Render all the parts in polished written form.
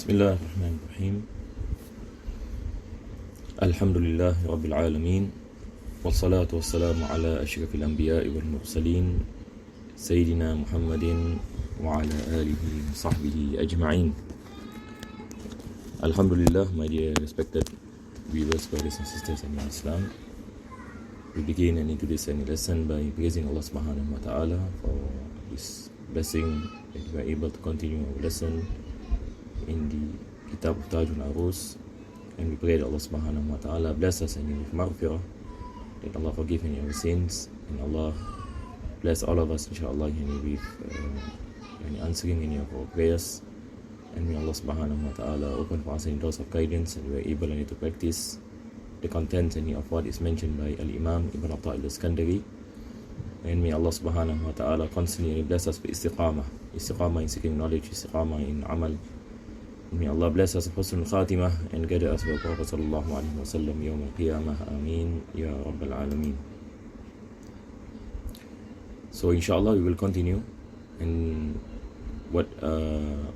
بسم الله الرحمن الرحيم. الحمد لله رب العالمين، والصلاة والسلام على أشرف الأنبياء والمرسلين سيدنا محمد وعلى آله وصحبه أجمعين. Alhamdulillah, my dear respected viewers, brothers and sisters in Islam, we begin and into this lesson by praising Allah subhanahu wa ta'ala for this blessing that we are able to continue our lesson in the Kitab of Tajul Arus, and we pray that Allah subhanahu wa ta'ala bless us and with maghfirah, that Allah forgive any of our sins, and Allah bless all of us inshallah with answering any of our prayers, and may Allah subhanahu wa ta'ala open for us any doors of guidance, and we are able to practice the content any of what is mentioned by Al-Imam Ibn Atta al-Iskandari, and may Allah subhanahu wa ta'ala constantly bless us with istiqamah in seeking knowledge, istiqamah in amal. May Allah bless us with husnul khatimah and guide us by Prophet sallallahu alaihi wasallam yawm al-qiyamah. Ameen ya rabbal alameen. So inshallah we will continue, and what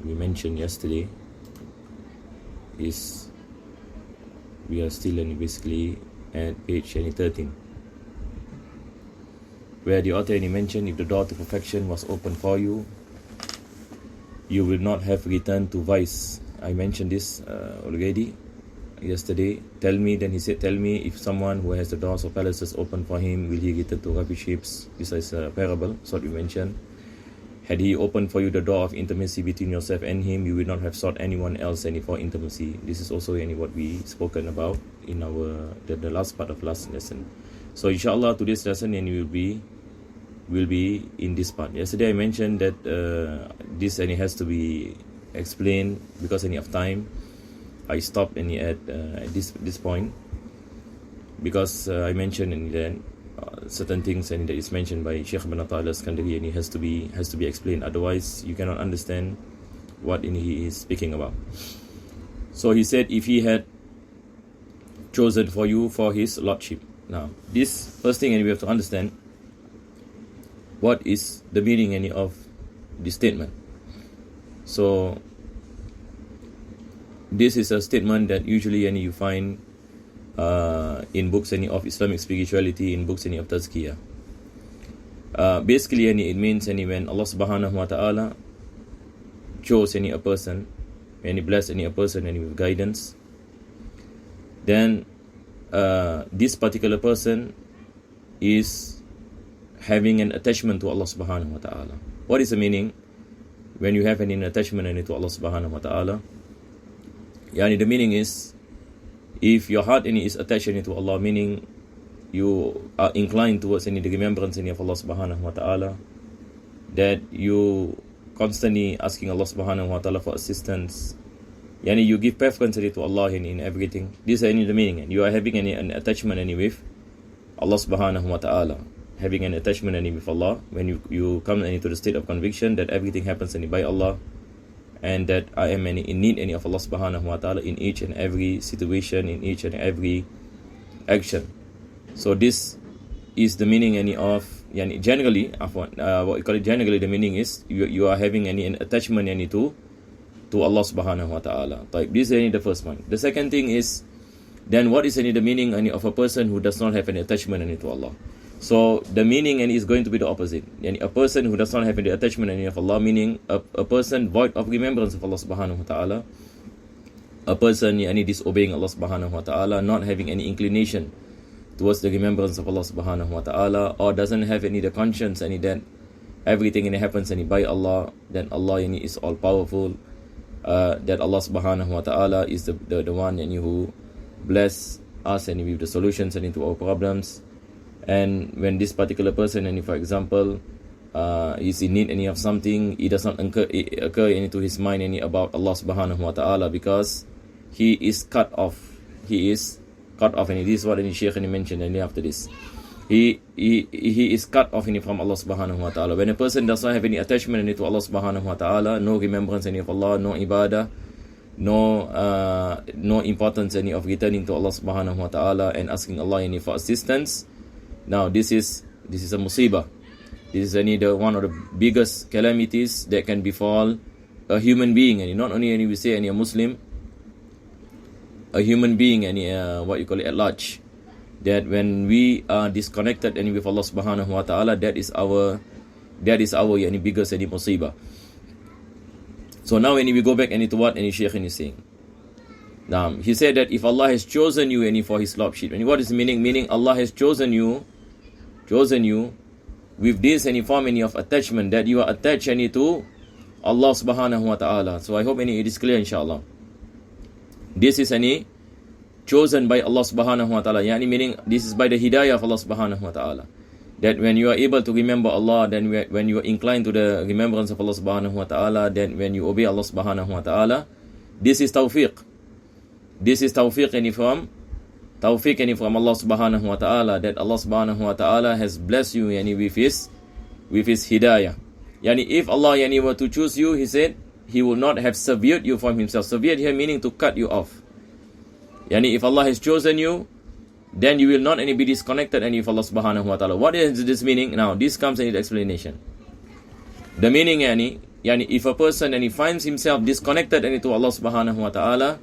we mentioned yesterday is we are still basically at page 13, where the author mentioned, if the door to perfection was open for you, you will not have returned to vice. I mentioned this already yesterday. Then he said, tell me, if someone who has the doors of palaces open for him, will he return to rubbish heaps? This is a parable, so what we mentioned. Had he opened for you the door of intimacy between yourself and him, you will not have sought anyone else any for intimacy. This is also what we spoken about in our the last part of last lesson. So inshallah today's lesson will be in this part. Yesterday I mentioned that this has to be explained because of time. I stopped at this point because I mentioned that certain things that is mentioned by Sheikh Ibn Atta al-Iskandari, and it has to be explained. Otherwise, you cannot understand what he is speaking about. So he said, if he had chosen for you for his lordship. Now, this first thing, we have to understand what is the meaning of this statement. So this is a statement that usually you find in books of Islamic spirituality, in books of tazkiyah. Basically it means when Allah subhanahu wa ta'ala chose a person, and he blessed a person with guidance, then this particular person is having an attachment to Allah subhanahu wa ta'ala. What is the meaning when you have an attachment to Allah subhanahu wa ta'ala? The meaning is, if your heart is attached to Allah, meaning you are inclined towards the remembrance of Allah subhanahu wa ta'ala, that you constantly asking Allah subhanahu wa ta'ala for assistance, you give preference to Allah in everything. This is the meaning. You are having an attachment with Allah subhanahu wa ta'ala, having an attachment with Allah, when you come into the state of conviction that everything happens by Allah, and that I am in need of Allah subhanahu wa ta'ala in each and every situation, in each and every action. So this is the meaning of generally, what we call it generally, the meaning is you are having an attachment to Allah subhanahu wa ta'ala. This is the first point. The second thing is, then what is the meaning of a person who does not have an attachment to Allah? So the meaning is going to be the opposite. A person who does not have any attachment of Allah, meaning a person void of remembrance of Allah subhanahu wa ta'ala, a person disobeying Allah subhanahu wa ta'ala, not having any inclination towards the remembrance of Allah subhanahu wa ta'ala, or doesn't have the conscience that everything happens by Allah, then Allah is all powerful, that Allah subhanahu wa ta'ala is the one who bless us with the solutions to our problems. And when this particular person, for example, is in need of something, it does not occur into his mind about Allah subhanahu wa ta'ala, because he is cut off. He is cut off, and this is what the Shaykh mentioned after this. He is cut off from Allah subhanahu wa ta'ala. When a person does not have any attachment to Allah subhanahu wa ta'ala, no remembrance of Allah, no ibadah, no importance of returning to Allah subhanahu wa ta'ala and asking Allah for assistance. Now this is a musibah. This is one of the biggest calamities that can befall a human being, and not only any we say any a Muslim, a human being, any what you call it at large, that when we are disconnected and with Allah subhanahu wa ta'ala, that is our any biggest any musibah. So now when we go back any to what any Shaykh is saying. Now he said that if Allah has chosen you any for his lordship, and what is the meaning? Meaning Allah has chosen you with this any form any of attachment, that you are attached any to Allah subhanahu wa ta'ala. So I hope any it is clear, inshallah. This is any chosen by Allah subhanahu wa ta'ala, yani meaning this is by the hidayah of Allah subhanahu wa ta'ala, that when you are able to remember Allah, then when you are inclined to the remembrance of Allah subhanahu wa ta'ala, then when you obey Allah subhanahu wa ta'ala, this is tawfiq. This is tawfiq any from Allah subhanahu wa ta'ala, that Allah subhanahu wa ta'ala has blessed you yani with his hidayah. Yani if Allah yani were to choose you, he said he will not have severed you from himself. Severed here meaning to cut you off. Yani if Allah has chosen you, then you will not any be disconnected any from Allah subhanahu wa ta'ala. What is this meaning? Now this comes in the explanation. The meaning yani if a person and he finds himself disconnected any to Allah subhanahu wa ta'ala,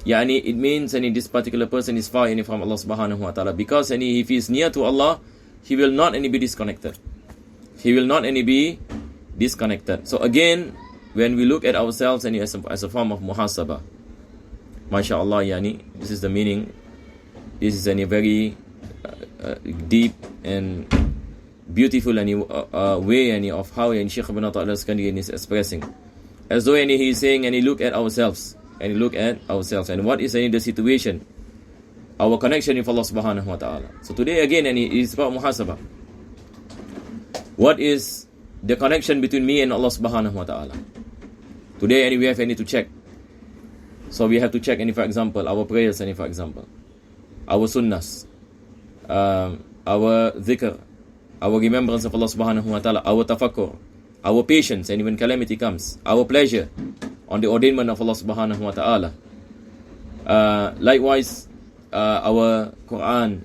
yani it means any this particular person is far any from Allah subhanahu wa ta'ala, because any if he is near to Allah, he will not any be disconnected. He will not any be disconnected. So again, when we look at ourselves and as a form of muhasabah, mashallah, yani this is the meaning. This is a very deep and beautiful way of how Shaykh Ibn Ata'illah Al-Iskandari is expressing, as though he is saying, and look at ourselves, and what is the situation, our connection with Allah subhanahu wa ta'ala. So today again, it is about muhasabah. What is the connection between me and Allah subhanahu wa ta'ala? Today we have to check. So we have to check for example our prayers, for example our sunnahs, our dhikr, our remembrance of Allah subhanahu wa ta'ala, our tafakkur, our patience, and when calamity comes, our pleasure on the ordainment of Allah subhanahu wa ta'ala. Likewise, our Quran,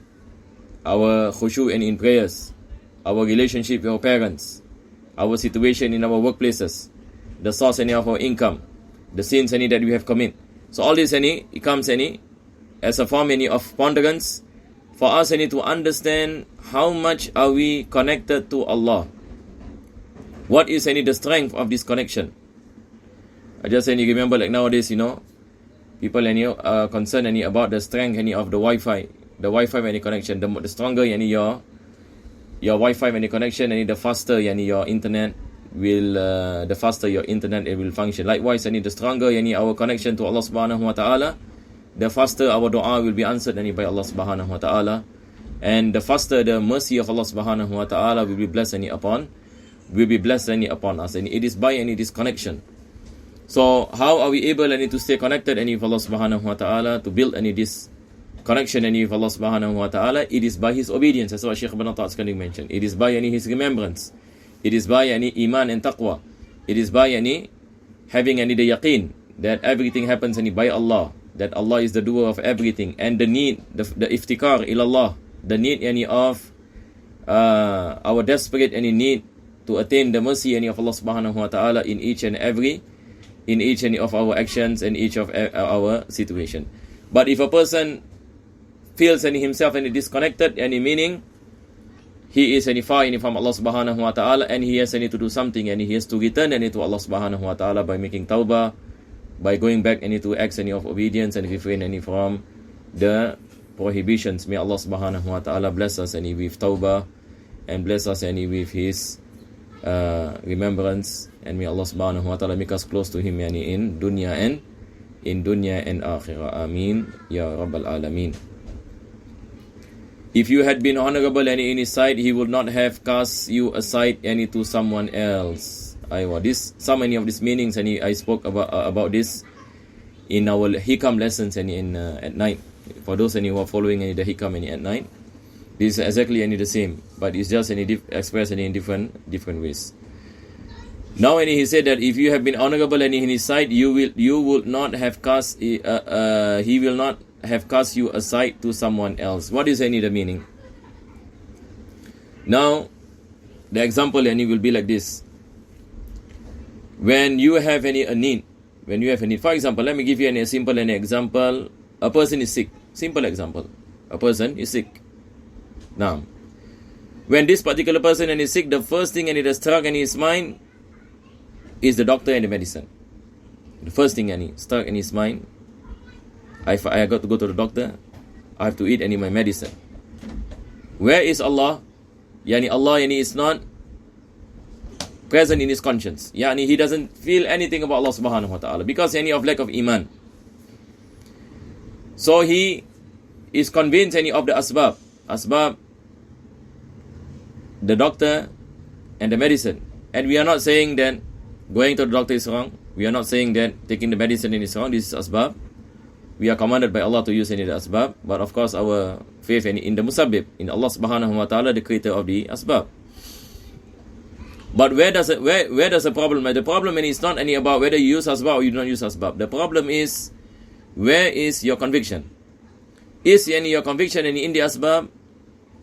our khushu and in prayers, our relationship with our parents, our situation in our workplaces, the source of our income, the sins that we have committed. So all this it comes as a form of ponderance for us to understand how much are we connected to Allah. What is the strength of this connection? I just remember like nowadays, people are concerned about the strength of the Wi-Fi. The Wi-Fi any connection, the stronger your Wi-Fi any connection, the faster your internet will the faster your internet it will function. Likewise, the stronger our connection to Allah subhanahu wa ta'ala, the faster our dua will be answered by Allah subhanahu wa ta'ala, and the faster the mercy of Allah subhanahu wa ta'ala will be blessed upon us, and it is by this connection. So how are we able to stay connected with Allah subhanahu wa ta'ala, to build this connection with Allah subhanahu wa ta'ala? It is by his obedience, as what Shaykh Ibn Ata'illah Al-Iskandari mentioned. It is by his remembrance. It is by iman and taqwa. It is by having the yaqeen that everything happens by Allah, that Allah is the doer of everything, and the need, the iftikar ilallah, the need of our desperate need to attain the mercy of Allah subhanahu wa ta'ala in each and of our actions and each of our situation. But if a person feels himself disconnected, meaning he is far from Allah subhanahu wa ta'ala, and he has to do something, and he has to return to Allah subhanahu wa ta'ala by making tawbah, by going back to acts of obedience, and refrain from the prohibitions. May Allah subhanahu wa ta'ala bless us with tawbah, and bless us with his remembrance, and may Allah subhanahu wa ta'ala make us close to him in dunya and akhirah. Ameen ya rabbal alameen. If you had been honorable in his sight, he would not have cast you aside to someone else. Some of these meanings, and I spoke about this in our hikam lessons at night. For those who are following the hikam at night, this is exactly the same, but it's just expressed in different ways. Now, he said that if you have been honorable in his sight, you would not have cast. He will not have cast you aside to someone else. What is the meaning? Now, the example will be like this. when you have any a need, for example, let me give you a simple example. A person is sick. Simple example. A person is sick. Now, when this particular person is sick, the first thing that struck in his mind is the doctor and the medicine. The first thing struck in his mind, I got to go to the doctor, I have to eat my medicine. Where is Allah? Allah is not present in his conscience. He doesn't feel anything about Allah subhanahu wa ta'ala because of lack of iman. So he is convinced of the asbab. Asbab, the doctor and the medicine. And we are not saying that going to the doctor is wrong. We are not saying that taking the medicine is wrong. This is asbab. We are commanded by Allah to use the asbab. But of course our faith in the musabbib, in Allah subhanahu wa ta'ala, the creator of the asbab. But where does the problem lie? The problem is not any about whether you use asbab or you don't use asbab. The problem is, where is your conviction? Is your conviction in the asbab,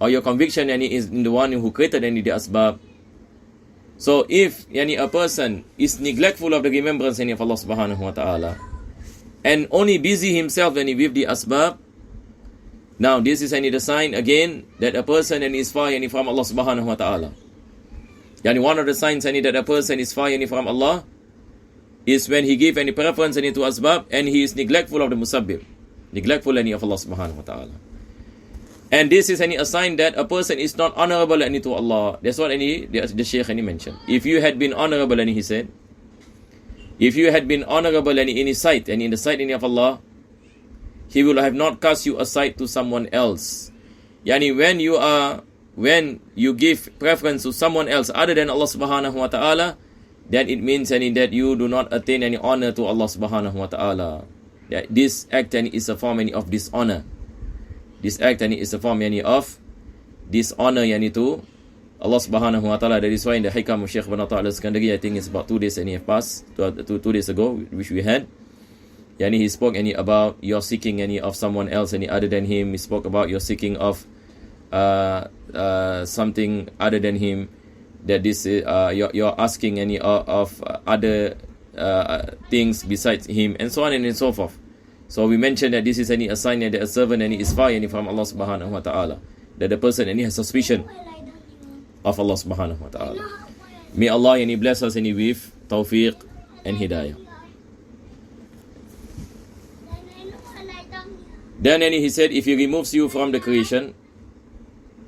or your conviction is in the one who created the asbab? So if a person is neglectful of the remembrance of Allah subhanahu wa ta'ala and only busy himself with the asbab, now this is the sign again that a person is far from Allah subhanahu wa ta'ala. One of the signs that a person is far from Allah is when he gives any preference to asbab and he is neglectful of the musabbib, neglectful of Allah subhanahu wa ta'ala. And this is a sign that a person is not honorable to Allah. That's what the Shaykh mentioned. If you had been honorable, he said, if you had been honorable in his sight and in the sight of Allah, he will have not cast you aside to someone else. When you give preference to someone else other than Allah subhanahu wa ta'ala, then it means that you do not attain any honor to Allah subhanahu wa ta'ala. This act is a form of dishonor. This act is a form of dishonor to Allah subhanahu wa ta'ala. That is why in the Hikam of Shaykh Ibn Atha al-Iskandari, I think it's about 2 days have passed, 2 days ago, which we had. He spoke about your seeking of someone else other than him. He spoke about your seeking of something other than him. That this you're asking of other things besides him, and so on and so forth. So we mentioned that this is a sign that a servant is far from Allah subhanahu wa ta'ala, that the person has suspicion of Allah subhanahu wa ta'ala. May Allah bless us with tawfiq and hidayah. Then he said, if he removes you from the creation,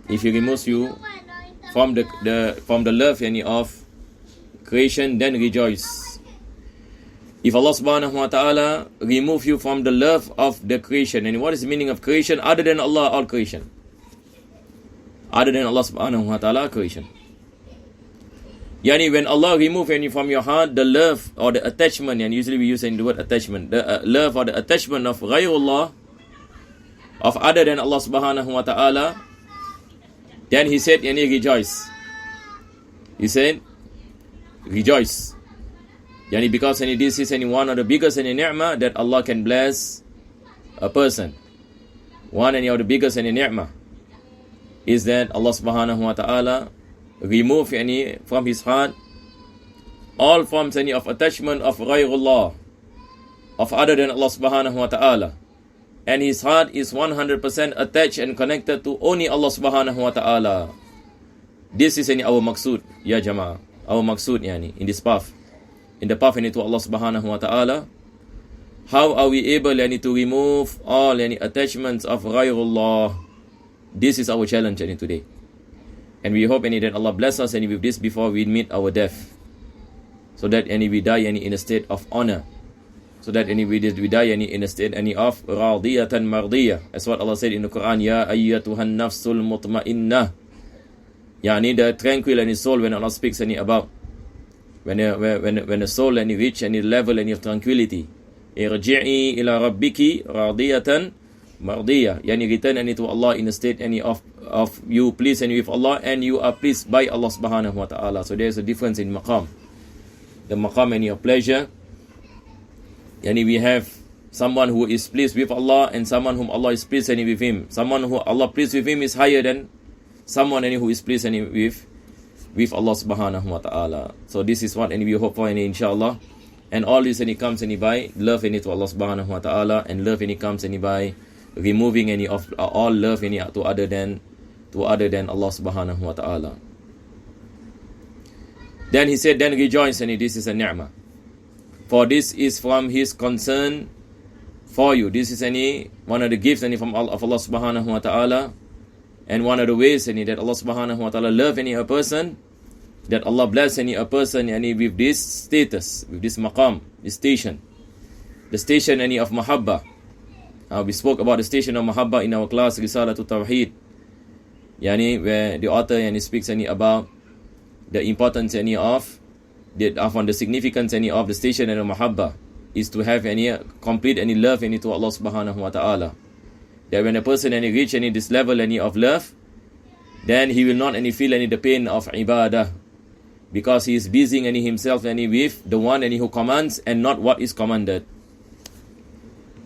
if he removes you from the love of creation, then rejoice. If Allah subhanahu wa ta'ala remove you from the love of the creation, and what is the meaning of creation? Other than Allah, all creation. Other than Allah subhanahu wa ta'ala, creation. When Allah remove from your heart the love or the attachment, and usually we use the word attachment, the love or the attachment of ghayrullah, of other than Allah subhanahu wa ta'ala, then he said, rejoice. He said, rejoice. Because this is one of the biggest ni'mah that Allah can bless a person. One of the biggest ni'mah is that Allah subhanahu wa ta'ala remove from his heart all forms of attachment of ghayrullah, of other than Allah subhanahu wa ta'ala. And his heart is 100% attached and connected to only Allah subhanahu wa ta'ala. This is our maqsood, ya jama'ah. Our maqsood in this path. In the path to Allah subhanahu wa ta'ala. How are we able to remove all attachments of ghayrullah? This is our challenge today. And we hope that Allah bless us with this before we meet our death. So that we die in a state of honor. So that we die in a state of radiyatan mardiyah. As what Allah said in the Quran, Ya ayyatuhan nafsul mutma'innah. The tranquil soul, when Allah speaks about when the soul reach any level of tranquility. Irji'i ila rabbiki radiyatan mardiyah. Return to Allah in a state of you pleased with Allah and you are pleased by Allah subhanahu wa ta'ala. So there is a difference in maqam. The maqam of pleasure. We have someone who is pleased with Allah and someone whom Allah is pleased with him. Someone who Allah pleased with him is higher than someone who is pleased with Allah subhanahu wa ta'ala. So this is what we hope for, inshallah. And all this comes by love to Allah subhanahu wa ta'ala, and love comes by removing any of all love to other than Allah subhanahu wa ta'ala. Then he said, then rejoice, this is a ni'mah. For this is from his concern for you. This is one of the gifts from Allah subhanahu wa ta'ala, and one of the ways that Allah subhanahu wa ta'ala love a person, that Allah bless a person with this status, with this maqam, this station, the station of mahabba. We spoke about the station of mahabba in our class Risalatul Tawheed, where the author speaks about the importance of the significance of the station of mahabba is to have complete love to Allah subhanahu wa ta'ala. That when a person reach this level of love, then he will not feel the pain of ibadah, because he is busy himself with the one who commands and not what is commanded.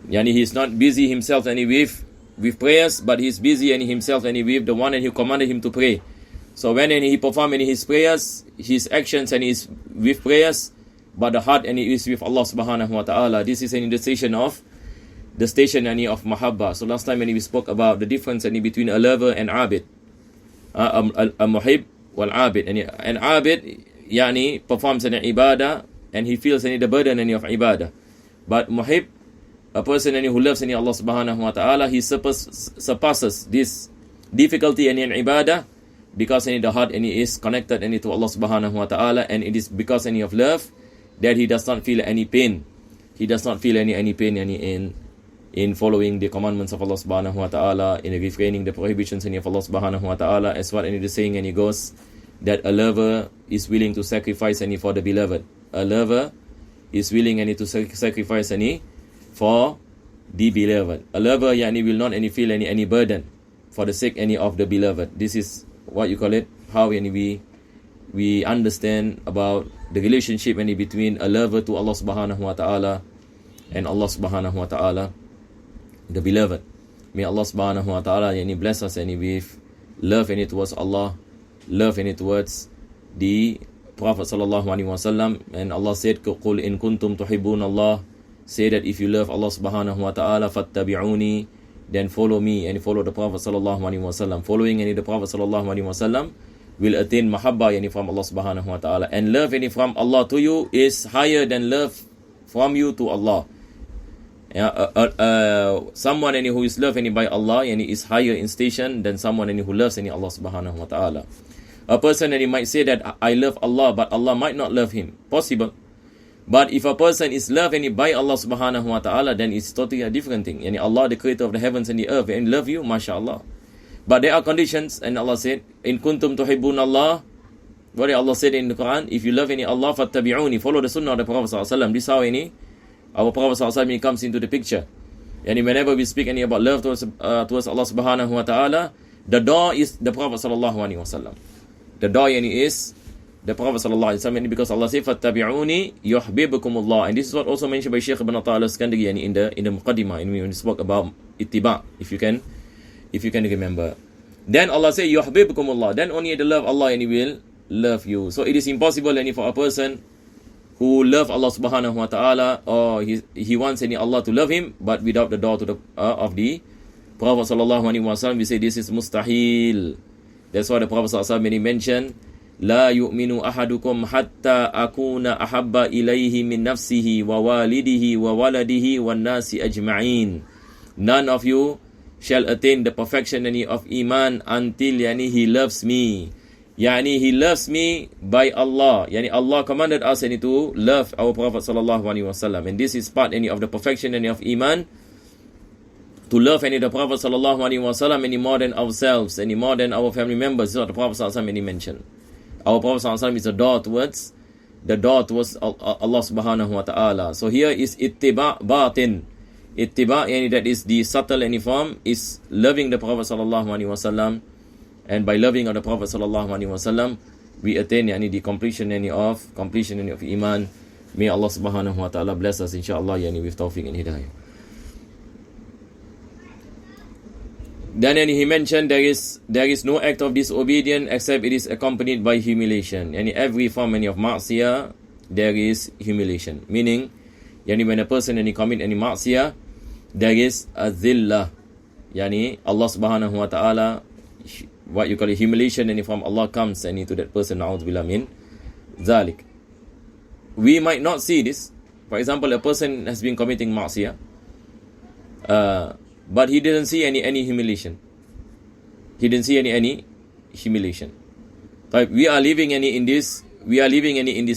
He is not busy himself with prayers, but he is busy himself with the one who commanded him to pray. So when he performs his prayers, his actions is with prayers, but the heart is with Allah subhanahu wa ta'ala. This is the station of mahabba. So last time we spoke about the difference between a lover and abid, a muhib wal abid. An abid performs an ibadah and he feels the burden of ibadah. But muhib, a person who loves Allah subhanahu wa ta'ala, he surpasses this difficulty in ibadah, because the heart is connected to Allah subhanahu wa ta'ala, and it is because of love that he does not feel any pain. He does not feel any pain in following the commandments of Allah subhanahu wa ta'ala, in refraining the prohibitions of Allah subhanahu wa ta'ala, as what the saying goes, that a lover is willing to sacrifice for the beloved. A lover is willing to sacrifice for the beloved. A lover will not feel any burden for the sake of the beloved. This is what you call it, how we understand about the relationship between a lover to Allah subhanahu wa ta'ala and Allah subhanahu wa ta'ala, the beloved. May Allah subhanahu wa ta'ala bless us with love towards Allah, love towards the Prophet sallallahu alaihi wasallam. And Allah said, "Qul in kuntum tuhibbun Allah." Say that if you love Allah subhanahu wa ta'ala, fattabi'uni, then follow me and follow the Prophet sallallahu alaihi wasallam. Following the Prophet sallallahu alaihi wasallam will attain mahabba from Allah subhanahu wa ta'ala. And love from Allah to you is higher than love from you to Allah. Someone who is loved by Allah is higher in station than someone who loves Allah subhanahu wa ta'ala. A person might say that I love Allah, but Allah might not love him. Possible. But if a person is loved by Allah subhanahu wa ta'ala, then it's totally a different thing. Allah, the creator of the heavens and the earth, and love you, mashallah. But there are conditions, and Allah said, in kuntum tuhibbun Allah, what Allah said in the Quran, if you love Allah, fattabi'uni, follow the sunnah of the Prophet sallallahu alaihi wasallam. This is how our Prophet sallallahu alaihi wasallam comes into the picture. And whenever we speak about love towards Allah subhanahu wa ta'ala, the door is the Prophet sallallahu alaihi wasallam. The door is the Prophet sallallahu alaihi wasallam, because Allah said, "Fattabi'uni yuhibbukumullah." And this is what also mentioned by Sheikh Ibn Atha al-Iskandari in the Muqaddimah, when we spoke about ittiba, if you can remember. Then Allah said, "Yuhibbukumullah." Then only the love Allah will love you. So it is impossible for a person who love Allah subhanahu wa ta'ala, or he wants Allah to love him, but without the door to the of the Prophet sallallahu alaihi wasallam, we say this is mustahil. That's why the Prophet sallallahu alaihi wasallam mentioned, "La yu'minu ahadukum hatta akuna ahabba ilayhi min nafsihi wa walidihi wa waladihi wa nasi ajma'in." None of you shall attain the perfection of iman until he loves me. He loves me by Allah. Allah commanded us to love our Prophet sallallahu alaihi wasallam, and this is part of the perfection of iman, to love the Prophet sallallahu alaihi wasallam any more than ourselves, any more than our family members. This is what the Prophet sallallahu alaihi wasallam mentioned. Our Prophet sallallahu alaihi wasallam is the door towards Allah subhanahu wa ta'ala. So here is ittiba batin. Ittiba, that is the subtle form, is loving the Prophet sallallahu alaihi wasallam. And by loving the Prophet sallallahu alaihi wasallam, we attain the completion of iman. May Allah subhanahu wa ta'ala bless us, inshallah, with tawfiq and hidayah. Then he mentioned there is no act of disobedience except it is accompanied by humiliation. And every form of ma'siyah, there is humiliation. Meaning, when a person commit any ma'siyah, there is a zillah. Allah subhanahu wa ta'ala, what you call it, humiliation, and from Allah comes to that person, na'udzubillah min zalik. We might not see this. For example, a person has been committing ma'siyah, but he didn't see any humiliation. He didn't see any humiliation. Like we are living in this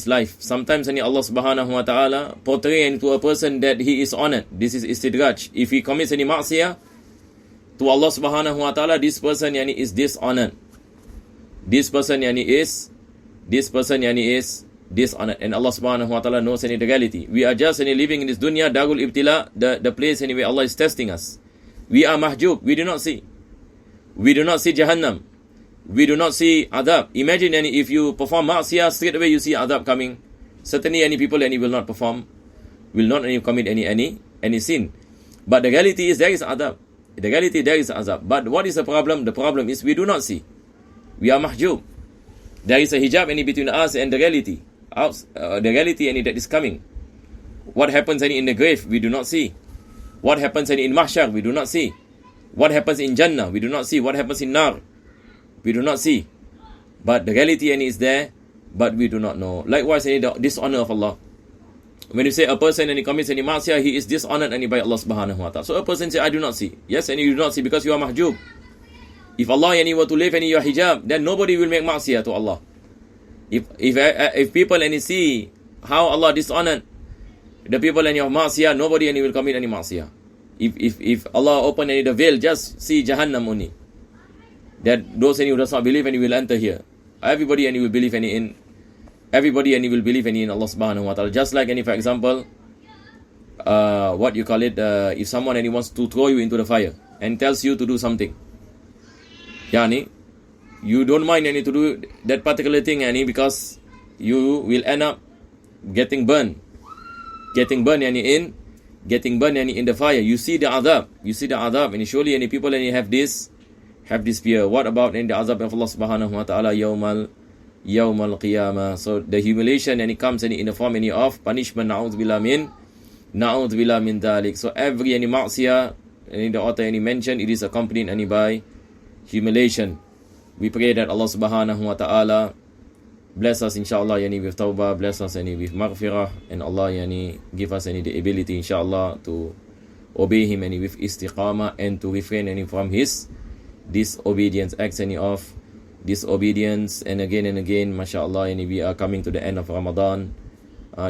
life. Sometimes Allah subhanahu wa ta'ala portray to a person that he is honored. This is istidraj. If he commits any ma'siyah to Allah subhanahu wa ta'ala, this person is dishonored. This person is dishonored. And Allah subhanahu wa ta'ala knows the reality. We are just living in this dunya, darul ibtila, the place where Allah is testing us. We are mahjub. We do not see. We do not see Jahannam. We do not see adab. Imagine if you perform ma'siyah, straight away you see adab coming. Certainly any people will not perform, will not commit any sin. But the reality is there is adab. The reality there is azab. But what is the problem? The problem is we do not see. We are mahjub. There is a hijab between us and the reality. The reality that is coming. What happens in the grave, we do not see. What happens in mahshar, we do not see. What happens in Jannah, we do not see. What happens in Nar, we do not see. But the reality is there, but we do not know. Likewise, the dishonor of Allah. When you say a person he commits any ma'siyah, he is dishonored by Allah subhanahu wa ta'ala. So a person say, I do not see. Yes, and you do not see because you are mahjub. If Allah were to live in your hijab, then nobody will make ma'siyah to Allah. If people see how Allah dishonored the people in your ma'siyah, nobody will commit any ma'siyah. If Allah open the veil, just see Jahannam only. That those who does not believe will enter here. Everybody will believe in everybody will believe in Allah subhanahu wa ta'ala. Just like for example, what you call it, if someone wants to throw you into the fire and tells you to do something, you don't mind to do that particular thing because you will end up getting burned in the fire. You see the adab, and surely people have this fear. What about in the azab of Allah subhanahu wa ta'ala yawmal qiyamah? So the humiliation comes in the form of punishment. Na'udzubillah min dhalik. So every ma'siyah, the author mentioned, it is accompanied by humiliation. We pray that Allah subhanahu wa ta'ala bless us inshallah with tawbah, bless us with maghfirah, and Allah give us the ability inshallah to obey Him with istiqamah, and to refrain from His disobedience, acts of disobedience. And again, mashallah, we are coming to the end of Ramadan.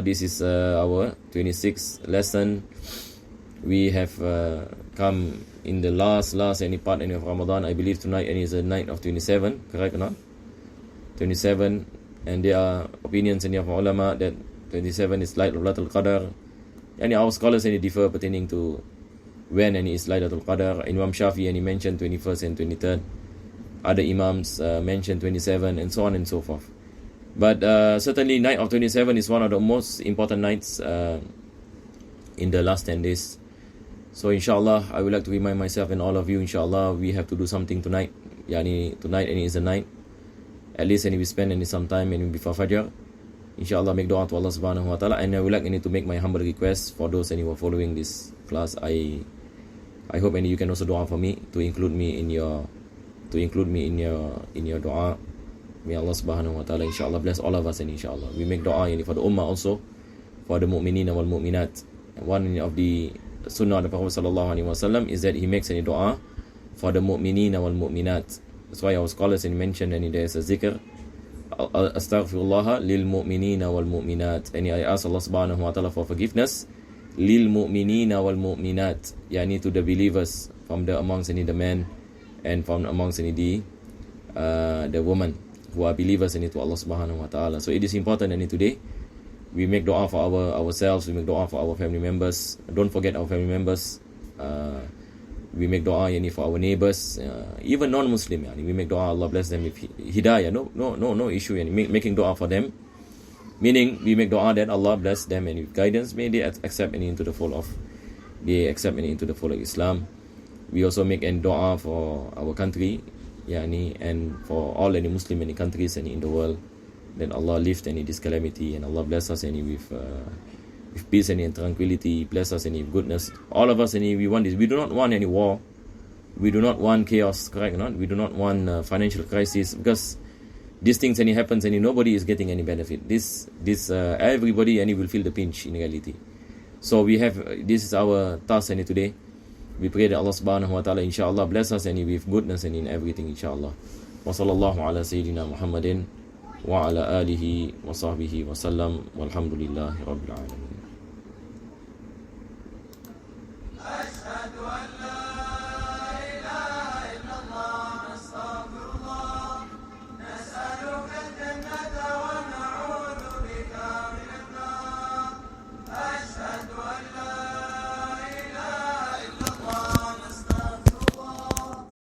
This is our 26th lesson. We have come in the last part of Ramadan. I believe tonight is the night of 27, correct or not? 27, and there are opinions of ulama that 27 is Laylatul Qadr. And our scholars differ pertaining to when is Laylatul Qadr. Imam Shafi mentioned 21st and 23rd. Other Imams mentioned 27, and so on and so forth. But certainly night of 27 is one of the most important nights in the last 10 days. So inshallah, I would like to remind myself and all of you, inshallah, we have to do something tonight. Tonight is the night. At least we spend some time before Fajr. Inshallah, make dua to Allah subhanahu wa ta'ala. And I would like to make my humble request for those who are following this class. I hope you can also dua for me, to include me in your dua. May Allah subhanahu wa ta'ala inshallah bless all of us, and inshallah we make dua for the ummah also, for the mu'minina wal mu'minat. One of the sunnah of the Prophet sallallahu alaihi wasallam is that he makes any dua for the mu'minina wal mu'minat. That's why our scholars mentioned there is a zikr, astaghfirullah lil mu'minina wal mu'minat, and I ask Allah subhanahu wa ta'ala for forgiveness lil mu'minina wal mu'minat, to the believers from the amongst the men and from amongst the women who are believers to Allah subhanahu wa ta'ala. So it is important today we make dua for ourselves, we make dua for our family members. Don't forget our family members. We make dua for our neighbors, even non-Muslim. We make dua, Allah bless them with hidayah. No issue. Making dua for them, meaning we make dua that Allah bless them and with guidance. May they accept into the fold of Islam. we also make an dua for our country, yani, and for all any Muslim any countries any in the world, that Allah lift any this calamity and Allah bless us any with peace and tranquility, bless us any goodness. All of us any we want this. We do not want any war. We do not want chaos, correct or not? We do not want financial crisis, because these things any happens and nobody is getting any benefit. This everybody any will feel the pinch in reality. So we have this is our task any today. We pray that Allah subhanahu wa ta'ala inshallah bless us any with goodness and in everything inshallah. Wa sallallahu ala sayyidina Muhammadin wa ala alihi wa sahbihi wa sallam walhamdulillahi rabbil alamin.